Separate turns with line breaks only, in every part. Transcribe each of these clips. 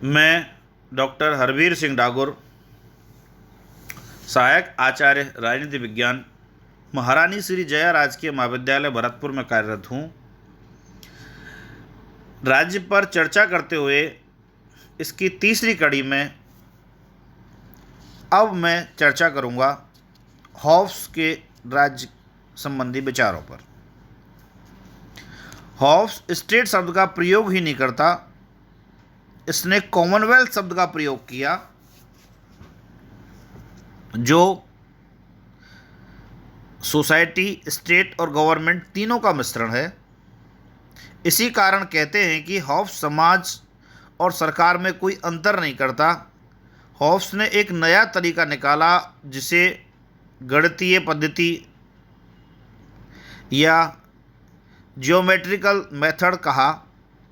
मैं डॉक्टर हरवीर सिंह डागुर, सहायक आचार्य राजनीति विज्ञान, महारानी श्री जया राजकीय महाविद्यालय भरतपुर में कार्यरत हूँ। राज्य पर चर्चा करते हुए इसकी तीसरी कड़ी में अब मैं चर्चा करूँगा हॉब्स के राज्य संबंधी विचारों पर। हॉब्स स्टेट शब्द का प्रयोग ही नहीं करता, इसने कॉमनवेल्थ शब्द का प्रयोग किया, जो सोसाइटी, स्टेट और गवर्नमेंट तीनों का मिश्रण है। इसी कारण कहते हैं कि हॉब्स समाज और सरकार में कोई अंतर नहीं करता। हॉब्स ने एक नया तरीका निकाला जिसे गणितीय पद्धति या ज्योमेट्रिकल मेथड कहा।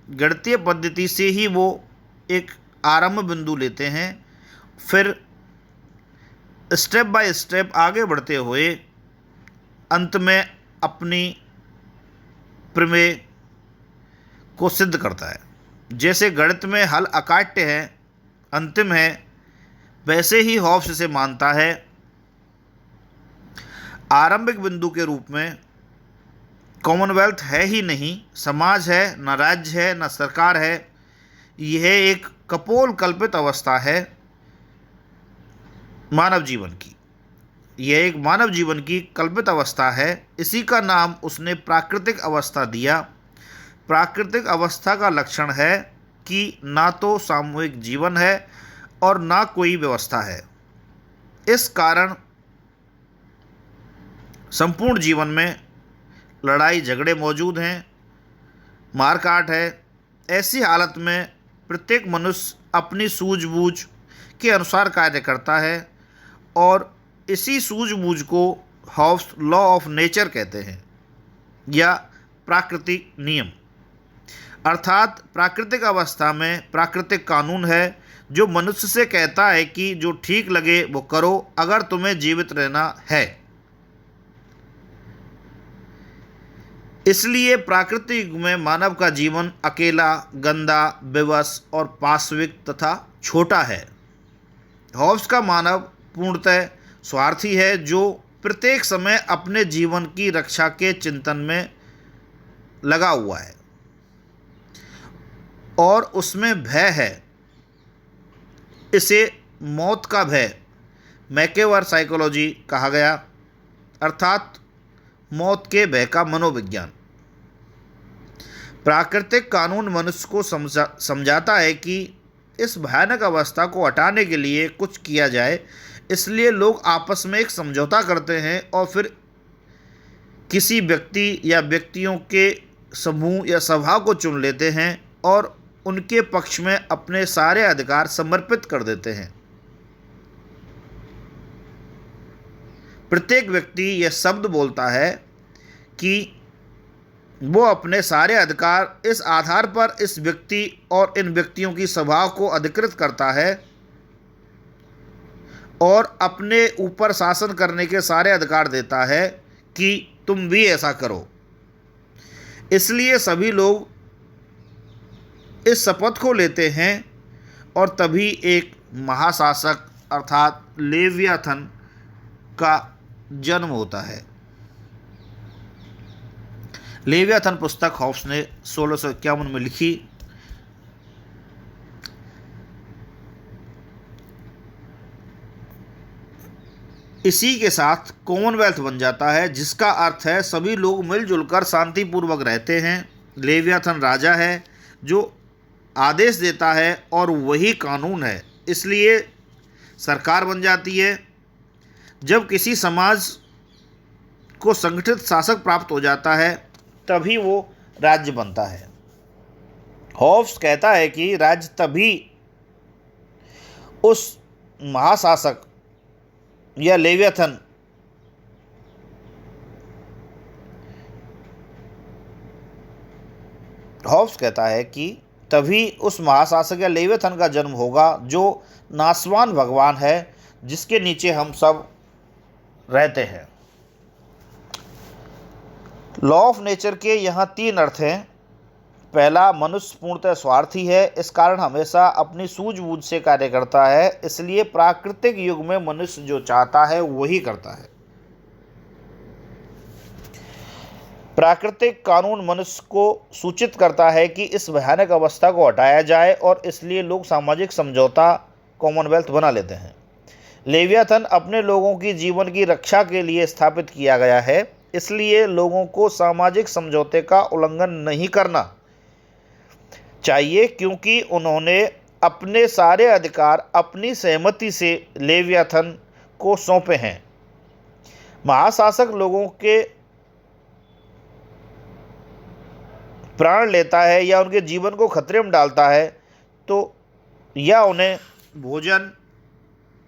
गणितीय पद्धति से ही वो एक आरंभ बिंदु लेते हैं, फिर स्टेप बाय स्टेप आगे बढ़ते हुए अंत में अपनी प्रमेय को सिद्ध करता है। जैसे गणित में हल अकाट्य है, अंतिम है, वैसे ही हॉब्स इसे मानता है आरंभिक बिंदु के रूप में कॉमनवेल्थ है ही नहीं, समाज है, न राज्य है, न सरकार है। यह एक कपोल कल्पित अवस्था है मानव जीवन की। यह एक मानव जीवन की कल्पित अवस्था है। इसी का नाम उसने प्राकृतिक अवस्था दिया। प्राकृतिक अवस्था का लक्षण है कि ना तो सामूहिक जीवन है और ना कोई व्यवस्था है। इस कारण संपूर्ण जीवन में लड़ाई झगड़े मौजूद हैं, मारकाट है। ऐसी हालत में प्रत्येक मनुष्य अपनी सूझबूझ के अनुसार कार्य करता है और इसी सूझबूझ को हॉब्स लॉ ऑफ नेचर कहते हैं या प्राकृतिक नियम। अर्थात प्राकृतिक अवस्था में प्राकृतिक कानून है जो मनुष्य से कहता है कि जो ठीक लगे वो करो अगर तुम्हें जीवित रहना है। इसलिए प्राकृतिक युग में मानव का जीवन अकेला, गंदा, विवश और पाशविक तथा छोटा है। हॉब्स का मानव पूर्णतः स्वार्थी है, जो प्रत्येक समय अपने जीवन की रक्षा के चिंतन में लगा हुआ है और उसमें भय है। इसे मौत का भय, मैकेवर साइकोलॉजी कहा गया, अर्थात मौत के भय का मनोविज्ञान। प्राकृतिक कानून मनुष्य को समझाता है कि इस भयानक अवस्था को हटाने के लिए कुछ किया जाए। इसलिए लोग आपस में एक समझौता करते हैं और फिर किसी व्यक्ति या व्यक्तियों के समूह या सभा को चुन लेते हैं और उनके पक्ष में अपने सारे अधिकार समर्पित कर देते हैं। प्रत्येक व्यक्ति यह शब्द बोलता है कि वो अपने सारे अधिकार इस आधार पर इस व्यक्ति और इन व्यक्तियों की सभा को अधिकृत करता है और अपने ऊपर शासन करने के सारे अधिकार देता है कि तुम भी ऐसा करो। इसलिए सभी लोग इस शपथ को लेते हैं और तभी एक महाशासक अर्थात लेवियाथन का जन्म होता है। लेवियाथन पुस्तक हॉब्स ने 1651 में लिखी। इसी के साथ कॉमनवेल्थ बन जाता है, जिसका अर्थ है सभी लोग मिलजुल कर शांतिपूर्वक रहते हैं। लेवियाथन राजा है जो आदेश देता है और वही कानून है, इसलिए सरकार बन जाती है। जब किसी समाज को संगठित शासक प्राप्त हो जाता है तभी वो राज्य बनता है। हॉब्स कहता है कि राज्य तभी उस महाशासक या लेवियाथन हॉब्स कहता है कि तभी उस महाशासक या लेवियाथन का जन्म होगा जो नासवान भगवान है, जिसके नीचे हम सब रहते हैं। लॉ ऑफ नेचर के यहाँ तीन अर्थ हैं। पहला, मनुष्य पूर्णतः स्वार्थी है, इस कारण हमेशा अपनी सूझबूझ से कार्य करता है, इसलिए प्राकृतिक युग में मनुष्य जो चाहता है वही करता है। प्राकृतिक कानून मनुष्य को सूचित करता है कि इस भयानक अवस्था को हटाया जाए और इसलिए लोग सामाजिक समझौता कॉमनवेल्थ बना लेते हैं। लेवियाथन अपने लोगों की जीवन की रक्षा के लिए स्थापित किया गया है, इसलिए लोगों को सामाजिक समझौते का उल्लंघन नहीं करना चाहिए, क्योंकि उन्होंने अपने सारे अधिकार अपनी सहमति से लेवियाथन को सौंपे हैं। महाशासक लोगों के प्राण लेता है या उनके जीवन को खतरे में डालता है तो या उन्हें भोजन